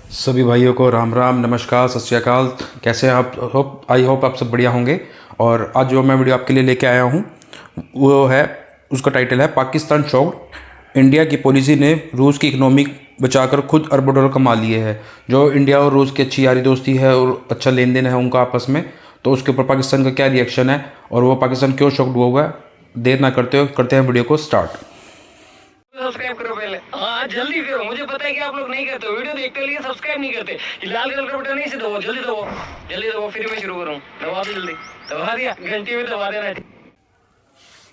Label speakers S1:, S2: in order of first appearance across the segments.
S1: सभी भाइयों को राम राम, नमस्कार, सत श्री अकाल। कैसे हैं आप? आई होप आप सब बढ़िया होंगे। और आज जो मैं वीडियो आपके लिए लेके आया हूँ वो है, उसका टाइटल है पाकिस्तान शॉक्ड, इंडिया की पॉलिसी ने रूस की इकोनॉमी बचाकर खुद अरबों डॉलर कमा लिए हैं। जो इंडिया और रूस की अच्छी यारी दोस्ती है और अच्छा लेन देन है उनका आपस में, तो उसके ऊपर पाकिस्तान का क्या रिएक्शन है और वो पाकिस्तान क्यों शॉक्ड हुआ है, देर ना करते हुए करते हैं वीडियो को स्टार्ट।
S2: सब्सक्राइब करो पहले, हाँ जल्दी करो। मुझे पता है कि आप लोग नहीं करते, वीडियो देखते लिए सब्सक्राइब नहीं करते। ये लाल कलर का बटन नहीं से दबाओ, जल्दी दबाओ, जल्दी दबाओ, फिर मैं शुरू करूँ। दबा दो जल्दी, दबा दिया, घंटी में दबा देना।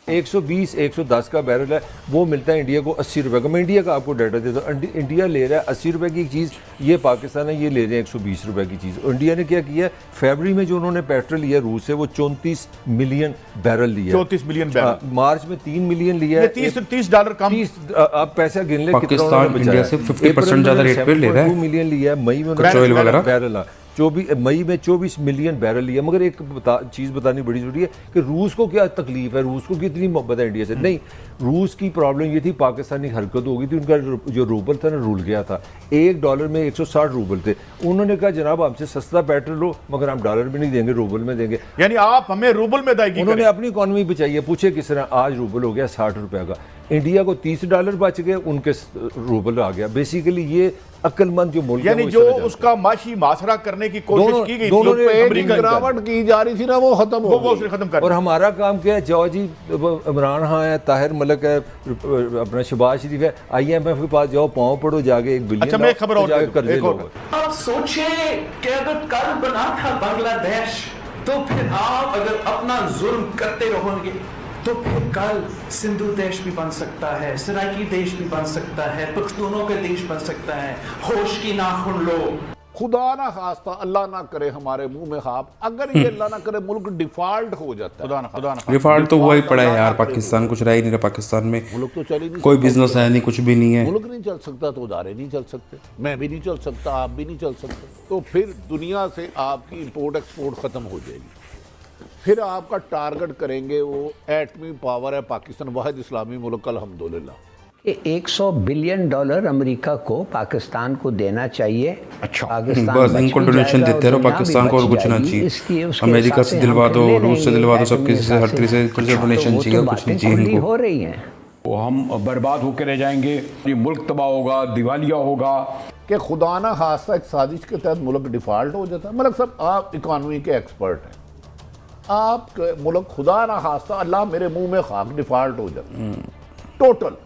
S3: 120 110 का बैरल है, वो मिलता है इंडिया को 80 रुपए का। मैं इंडिया का आपको डाटा देता हूँ। इंडिया ले रहा है 80 रुपए की चीज़, ये पाकिस्तान है ये ले रहे हैं 120 रुपए की चीज़। इंडिया ने क्या किया, फरवरी में जो उन्होंने पेट्रोल लिया रूस से, वो 34 मिलियन बैरल लिया।
S4: 34 मिलियन बैरल।
S3: मार्च में 3 मिलियन लिया है।
S4: $30 कम।
S3: 30 आप पैसा गिन ले,
S1: पाकिस्तान इंडिया से 50% ज़्यादा रेट पे ले रहा है।
S3: 2 मिलियन लिया है मई में
S1: पेट्रोल वगैरह
S3: बैरल। 24 मई में 24 मिलियन बैरल लिया। मगर एक चीज़ बतानी बड़ी जरूरी है कि रूस को क्या तकलीफ है, रूस को कितनी मोहब्बत है इंडिया से। नहीं, रूस की प्रॉब्लम ये थी, पाकिस्तानी हरकत हो गई थी, उनका जो रूबल था ना रुल गया था। $1 में 160 रूबल थे। उन्होंने कहा जनाब हमसे सस्ता पेट्रोल लो, मगर हम डॉलर में नहीं देंगे, रूबल में देंगे।
S4: यानी आप हमें रूबल में अदायगी
S3: उन्होंने
S4: करें।
S3: अपनी इकोनॉमी बचाई है। पूछे किस तरह, आज रूबल हो गया 60 रुपए का। इंडिया को $30 बच गए, उनके रूबल आ गया। बेसिकली ये अक्लमंद जो मुल्क है,
S4: यानी जो उसका माशी मासरा करने की कोशिश की गई
S3: दोनों
S4: थी,
S3: ने
S4: अमेरिका
S3: गिरावट
S5: की जा रही थी ना, वो खत्म हो
S4: वो उसने खत्म कर
S3: और
S4: दिया।
S3: हमारा काम क्या है, जाओ जी, इमरान खान है, ताहिर मलिक है, अपना शहबाज शरीफ है, IMF के पास जाओ, पाँव पड़ो जाके, 1 बिलियन।
S4: अच्छा, मैं एक खबर और
S3: जाके
S4: दे दूं,
S3: कर्जे
S4: एक और
S3: लो।
S6: आप सोचें कि अगर कल बना था बांग्लादेश, तो फिर आप अगर अपना जुल्म करते रहोगे तो फिर कल सिंधु देश भी बन सकता है, सराइकी देश भी बन सकता है, पख्तूनों का देश बन सकता है। होश की नाखुन लो।
S5: खुदा ना खास्ता, अल्लाह ना करे हमारे मुंह में खाब, अगर ये अल्लाह ना करे मुल्क डिफॉल्ट हो जाता है,
S4: खुदा ना
S1: डिफॉल्ट तो हुआ ही पड़ा है यार। पाकिस्तान कुछ रह ही नहीं रहा पाकिस्तान में।
S5: मुल्क तो चल ही नहीं
S1: कोई
S5: सकता।
S1: बिजनेस है नहीं, कुछ भी नहीं है।
S5: मुल्क नहीं चल सकता तो उदारे नहीं चल सकते, मैं भी नहीं चल सकता, आप भी नहीं चल सकते। तो फिर दुनिया से आपकी इंपोर्ट एक्सपोर्ट खत्म हो जाएगी। फिर आपका टारगेट करेंगे वो एटमी पावर है पाकिस्तान, वाहिद इस्लामी मुल्क, अल्हम्दुलिल्लाह।
S7: 100 बिलियन डॉलर अमेरिका को पाकिस्तान को देना चाहिए।
S1: अच्छा,
S7: पाकिस्तान
S1: बस
S7: बच
S1: इनको
S7: भी
S1: डोनेशन
S7: जाएगा
S1: देते
S7: और
S1: रहो
S7: दुनिया
S1: पाकिस्तान
S7: भी
S1: को, और
S7: बच
S1: कुछ ना
S7: जाएगी। उसके
S1: चाहिए।
S7: हिसाब
S1: अमेरिका से
S7: हम
S1: दिलवा
S7: फिर
S1: दो,
S7: ले
S1: रूस से
S7: लेंगे,
S1: दिलवा दो, सब
S7: एटमी
S1: किसी से, हर
S7: हिसाब
S1: तरीके से
S7: तो
S1: डोनेशन
S7: वो
S1: चाहिए,
S7: तो
S1: कुछ नहीं
S7: बातें
S1: चाहिए
S7: खुली
S1: इनको।
S7: हो रही हैं।
S8: वो हम बर्बाद होकर रह जाएंगे, ये मुल्क तबाह होगा, दिवालिया होगा।
S5: कि खुदा ना खास्ता एक साजिश के तहत मुल्क डिफॉल्ट हो जाता है। मतलब सब आप इकॉनमी के एक्सपर्ट हैं, आप मुल्क खुदा ना खास्ता, अल्लाह मेरे मुंह में खाक, डिफॉल्ट हो जाता है टोटल।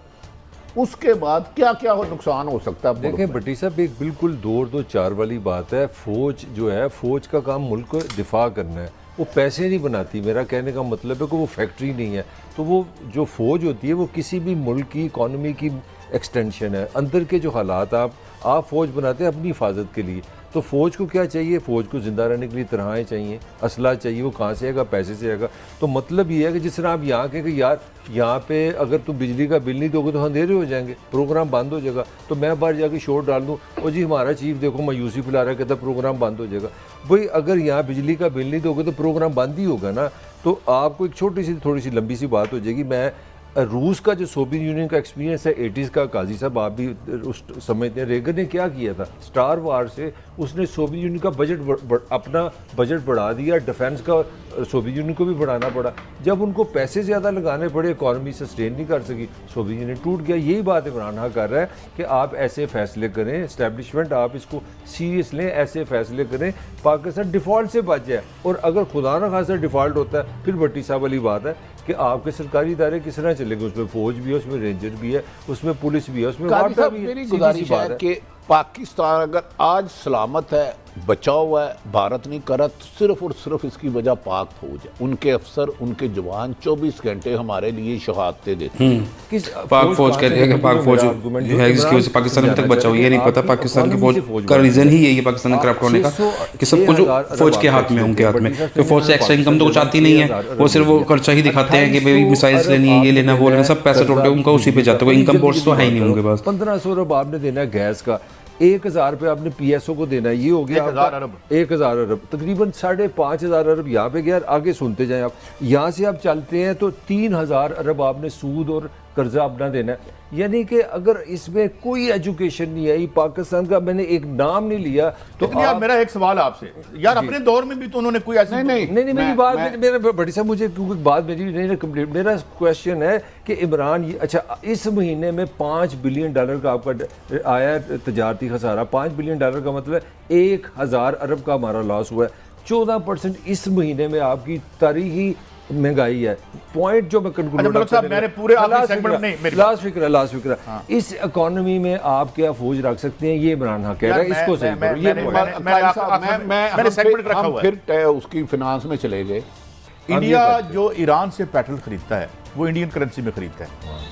S5: उसके बाद क्या क्या नुकसान हो सकता है?
S3: देखें भट्टी साहब, एक बिल्कुल 2-2-4 वाली बात है। फौज जो है, फौज का काम मुल्क को दिफा करना है, वो पैसे नहीं बनाती। मेरा कहने का मतलब है कि वो फैक्ट्री नहीं है। तो वो जो फौज होती है वो किसी भी मुल्क की इकॉनमी की एक्सटेंशन है। अंदर के जो हालात आप फौज बनाते हैं अपनी हिफाजत के लिए। तो फौज को क्या चाहिए, फौज को जिंदा रहने के लिए तनख्वाहें चाहिए, असला चाहिए। वो कहाँ से आएगा? पैसे से आएगा। तो मतलब ये है कि जिस तरह आप यहाँ के कि यार यहाँ पे अगर तुम बिजली का बिल नहीं दोगे तो अंधेरे हो जाएंगे, प्रोग्राम बंद हो जाएगा। तो मैं बाहर जाके शोर डाल दूँ, और जी हमारा चीफ देखो मायूसी फैला रहा है, कहता प्रोग्राम बंद हो जाएगा। भाई अगर यहाँ बिजली का बिल नहीं दोगे तो प्रोग्राम बंद ही होगा ना। तो आपको एक छोटी सी थोड़ी सी लंबी सी बात हो जाएगी। मैं रूस का जो सोवियत यूनियन का एक्सपीरियंस है 80s का, काजी साहब आप भी उस समझते हैं, रेगन ने क्या किया था, स्टार वार से उसने सोवियत यूनियन का बजट अपना बजट बढ़ा दिया, डिफेंस का सोवियत यूनियन को भी बढ़ाना पड़ा। जब उनको पैसे ज़्यादा लगाने पड़े, इकॉनमी सस्टेन नहीं कर सकी, सोवियत यूनियन टूट गया। यही बात इमरान खान कर रहा है कि आप ऐसे फैसले करें, इस्टेब्लिशमेंट आप इसको सीरियस लें, ऐसे फैसले करें पाकिस्तान डिफ़ॉल्ट से बच जाए। और अगर खुदा न खासा डिफ़ॉल्ट होता है, फिर भट्टी साहब वाली बात है कि आपके सरकारी इदारे किस तरह चलेंगे। उसमें फौज भी है, उसमें रेंजर भी है, उसमें पुलिस भी है, उसमें वार्ता भी है।
S5: मेरी गुजारिश है कि पाकिस्तान अगर आज सलामत है, बचा हुआ है, भारत नहीं कर रहा, तो सिर्फ और सिर्फ इसकी वजह पाक फौज है। उनके अफसर, उनके जवान 24 घंटे हमारे लिए शहादतें देते हैं।
S1: पाक फौज कह रही है कि पाक फौज जो है जिसकी वजह से पाकिस्तान अभी तक बचा हुआ, ये नहीं पता पाकिस्तान की फौज का रीजन ही यही है पाकिस्तान करप्ट होने का, कि सब कुछ फौज के हाथ में, उनके हाथ में। तो फौज से एक्स्ट्रा इनकम तो कुछ आती नहीं है, वो सिर्फ वो खर्चा ही दिखाते हैं कि भाई मिसाइल्स लेनी है, ये लेना, वो लेना, सब पैसे टोटल उनका उसी पे जाता है। इनकम सोर्स तो है ही नहीं उनके पास।
S3: 1500 अरब आपने देना है गैस का, 1000 रुपये आपने PSO को देना है, ये हो गया
S4: 1000 अरब।
S3: 1000 अरब, तकरीबन 5500 अरब यहाँ पे गया। आगे सुनते जाएं आप, यहाँ से आप चलते हैं तो 3000 अरब आपने सूद और कर्जा अपना देना है। यानी कि अगर इसमें कोई एजुकेशन नहीं आई, पाकिस्तान का मैंने एक नाम नहीं लिया तो
S4: लेकिन यार मेरा एक सवाल आपसे, यार अपने दौर में भी तो उन्होंने कोई ऐसी
S3: नहीं मेरी बात मेरे बड़ी साहब मुझे क्योंकि बात मेरी नहीं कंप्लीट, मेरा क्वेश्चन है कि इमरान अच्छा इस महीने में $5 बिलियन का आपका आया तजारती खसारा। $5 बिलियन का मतलब 1000 अरब का हमारा लॉस हुआ है। 14% इस महीने में आपकी तारीखी महंगाई है। पॉइंट जो मैं
S4: मैंने पूरे
S3: लास्ट फिक्र इस इकोनॉमी में आप क्या फौज रख सकते हैं, ये इमरान खान कह रहा है, इसको सही करो।
S5: ये फिर उसकी फिनांस में चले गए।
S4: इंडिया जो ईरान से पेट्रोल खरीदता है वो इंडियन करेंसी में खरीदता है।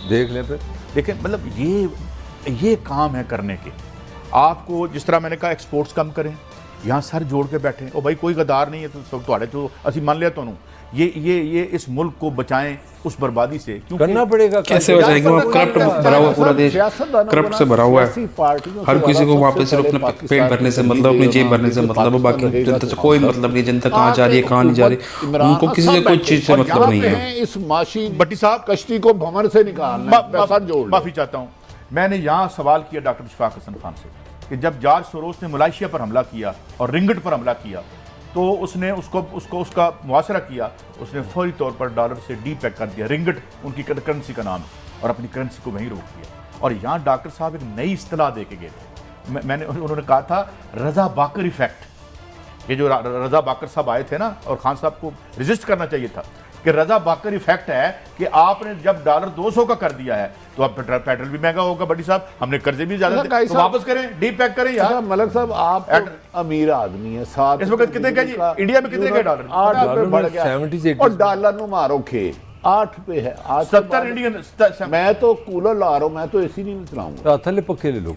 S3: देख ले फिर,
S4: देखें मतलब ये काम है करने के। आपको जिस तरह मैंने कहा एक्सपोर्ट्स कम करें, यहाँ सर जोड़ के बैठे और भाई कोई गद्दार नहीं है तो थोड़े तो असी मान लिया तो ये इस मुल्क को बचाएं उस बर्बादी से, क्योंकि
S3: करना पड़ेगा।
S1: कैसे बचाएंगे? वो करप्ट भरा हुआ पूरा देश, करप्ट से भरा हुआ है। हर किसी को वहाँ पे सिर्फ अपने पेट भरने से मतलब, अपनी जेब भरने से मतलब, बाकी जनता से कोई मतलब नहीं। जनता कहाँ जा रही है कहाँ नहीं जा रही, उनको किसी से कोई चीज से मतलब नहीं है।
S5: इस माशी
S4: भट्टी साहब
S5: कश्ती को भंवर से निकालना।
S4: माफी चाहता हूँ, मैंने यहाँ सवाल किया डॉक्टर इशफाक हसन खान से कि जब जॉर्ज सोरोस ने मलेशिया पर हमला किया और रिंगट पर हमला किया तो उसने उसका मुआसरा किया, उसने फौरी तौर पर डॉलर से डीपैक कर दिया। रिंगट उनकी करेंसी का नाम है और अपनी करेंसी को वहीं रोक दिया। और यहाँ डॉक्टर साहब एक नई इस्तिलाह दे के गए थे। उन्होंने कहा था रजा बाकर इफेक्ट। ये जो रजा बाकर साहब आए थे ना, और खान साहब को रजिस्ट करना चाहिए था कि रजा बाकर इफेक्ट है कि आपने जब डॉलर 200 का कर दिया है तो अब पेट्रोल भी महंगा होगा। बड़ी साहब हमने कर्जे भी ज्यादा दे, तो वापस करें, डीपैक करें यार।
S5: मलक साहब आप अमीर आदमी है, साथ
S4: इस वक्त कितने का जी इंडिया में कितने का डॉलर?
S5: 8 रुपए बढ़ गया और डॉलर नु मारो खे 8 रुपए है आज।
S4: 70 इंडियन।
S5: मैं तो कूलर ला रहा हूँ, मैं तो एसी नहीं चलाऊंगा।
S3: थले पक्के ले लो,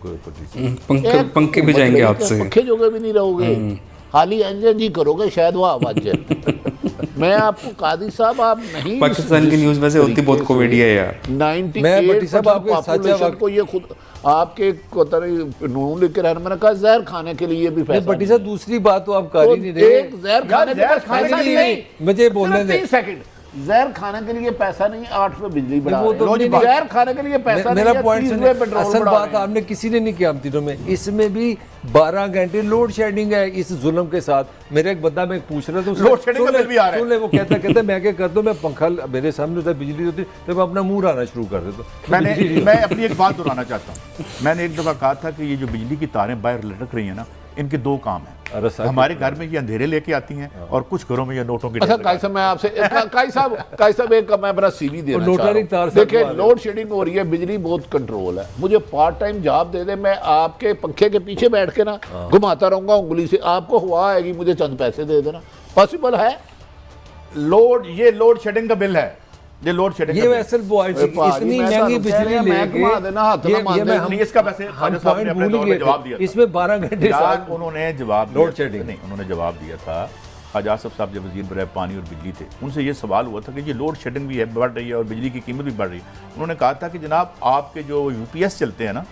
S1: पंखे भी जाएंगे आपसे,
S5: पक्के जोगे भी नहीं रहोगे, खाली इंजन ही करोगे, शायद वो आवाज जाए। मैं आपको कादी साहब आप नहीं,
S1: पाकिस्तान की न्यूज़ में से होती बहुत कॉमेडी है यार।
S5: 98% को ये खुद आपके नून लिख के रहना। मैंने कहा जहर खाने के लिए भी पैसा।
S3: भट्टी साहब दूसरी बात तो आप कर ही नहीं रहे।
S5: जहर खाने के लिए
S3: मुझे बोलने दे
S5: 30 सेकंड। जहर खाने के लिए पैसा नहीं, 8 रुपए बिजली बढ़ा
S3: वो तो
S5: जहर खाने के लिए पैसा
S3: मेरा
S5: नहीं,
S3: पॉइंट
S5: 30 रुपए पेट्रोल
S3: असल
S5: बढ़ा
S3: बात आपने किसी ने नहीं किया हम तीनों में। इसमें भी 12 घंटे लोड शेडिंग है इस जुल्म के साथ। मेरे एक बंदा मैं पूछ रहा था,
S4: लोड शेडिंग का बिल भी आ रहा है।
S3: सुन ले, वो कहता मैं क्या करता हूँ, मैं पंखा मेरे सामने होता है, बिजली होती तो मैं अपना मुंह आना शुरू कर देता।
S4: मैं अपनी एक बात दोहराना चाहता हूँ। मैंने एक दफा कहा था कि ये जो बिजली की तारें बाहर लटक रही है ना, इनके 2 काम हैं। हमारे घर में ये अंधेरे लेके आती हैं और कुछ घरों में ये नोटों की।
S5: अच्छा काई साहब, मैं आपसे काई साहब एक मैं अपना सीवी देना चाह रहा हूं। देखिए लोड शेडिंग हो रही है, बिजली बहुत कंट्रोल है। मुझे पार्ट टाइम जॉब दे दे, मैं आपके पंखे के पीछे बैठ के ना घुमाता रहूंगा उंगली से, आपको हवा आएगी, मुझे चंद पैसे दे देना। पॉसिबल है?
S4: ये लोड शेडिंग का बिल है। ये लोड शेडिंग
S3: ये असल पॉइंट इतनी महंगी बिजली लेके
S4: इसका वैसे जवाब दिया,
S3: इसमें 12 घंटे
S4: उन्होंने जवाब
S3: लोड शेडिंग नहीं,
S4: उन्होंने जवाब दिया था। आज आसफ साहब जब वजीर बराए पानी और बिजली थे, उनसे ये सवाल हुआ था कि ये लोड शेडिंग भी है, बढ़ रही है और बिजली की कीमत भी बढ़ रही है। उन्होंने कहा था कि जनाब आपके जो यूपीएस चलते हैं ना,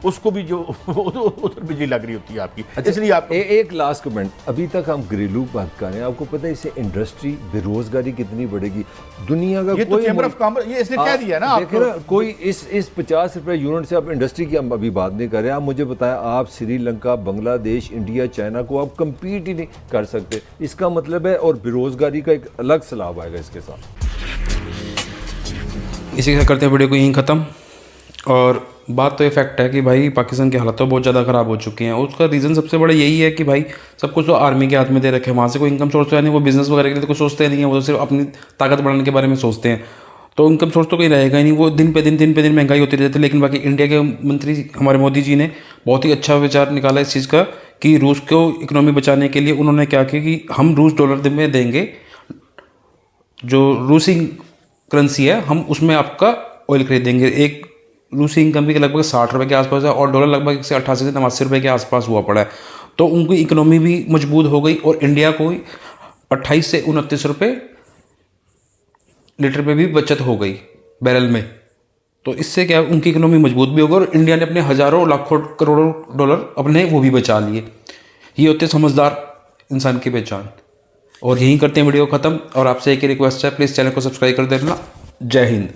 S4: उसको भी जो उधर बिजली लग रही होती है आपकी।
S3: अच्छा,
S4: इसलिए आप
S3: एक लास्ट कमेंट, अभी तक हम घरेलू बात कर रहे हैं, आपको पता है इससे इंडस्ट्री बेरोजगारी कितनी बढ़ेगी दुनिया का?
S4: ये तो चैम्बर ऑफ कॉमर्स ये इसने कह दिया ना आपको।
S3: कोई इस 50 रुपए यूनिट से आप इंडस्ट्री की हम अभी बात नहीं कर रहे। आप मुझे बताएं, आप श्रीलंका, बांग्लादेश, इंडिया, चाइना को आप कम्पीट ही नहीं कर सकते। इसका मतलब है, और बेरोजगारी का एक अलग सैलाब आएगा इसके साथ।
S1: इसी के साथ करते हैं वीडियो को यहीं ख़त्म। और बात तो ये फैक्ट है कि भाई पाकिस्तान की हालत तो बहुत ज़्यादा ख़राब हो चुकी हैं। उसका रीज़न सबसे बड़ा यही है कि भाई सब कुछ तो आर्मी के हाथ में दे रखे हैं, वहाँ से कोई इनकम सोर्स तो है नहीं। वो बिज़नेस वगैरह के लिए तो कुछ सोचते नहीं है, वो तो सिर्फ अपनी ताकत बढ़ाने के बारे में सोचते हैं। तो इनकम सोर्स तो कहीं रहेगा ही नहीं, वो दिन पे दिन महंगाई होती रहती है। लेकिन बाकी इंडिया के मंत्री हमारे मोदी जी ने बहुत ही अच्छा विचार निकाला इस चीज़ का कि रूस को इकोनॉमी बचाने के लिए उन्होंने क्या किया कि हम रूस डॉलर में देंगे, जो रूसी करेंसी है हम उसमें आपका ऑयल खरीदेंगे। एक रूसी इनकम भी लगभग 60 रुपये के आसपास है और डॉलर लगभग 188 से 89 रुपये के आसपास हुआ पड़ा है। तो उनकी इकोनॉमी भी मजबूत हो गई और इंडिया को 28 से 29 रुपये लीटर पे भी बचत हो गई बैरल में। तो इससे क्या उनकी इकोनॉमी मजबूत भी होगी और इंडिया ने अपने हज़ारों लाखों करोड़ों डॉलर अपने वो भी बचा लिए। ये होते समझदार इंसान की पहचान। और यहीं करते हैं वीडियो ख़त्म। और आपसे एक ही रिक्वेस्ट है, प्लीज़ चैनल को सब्सक्राइब कर देना। जय हिंद।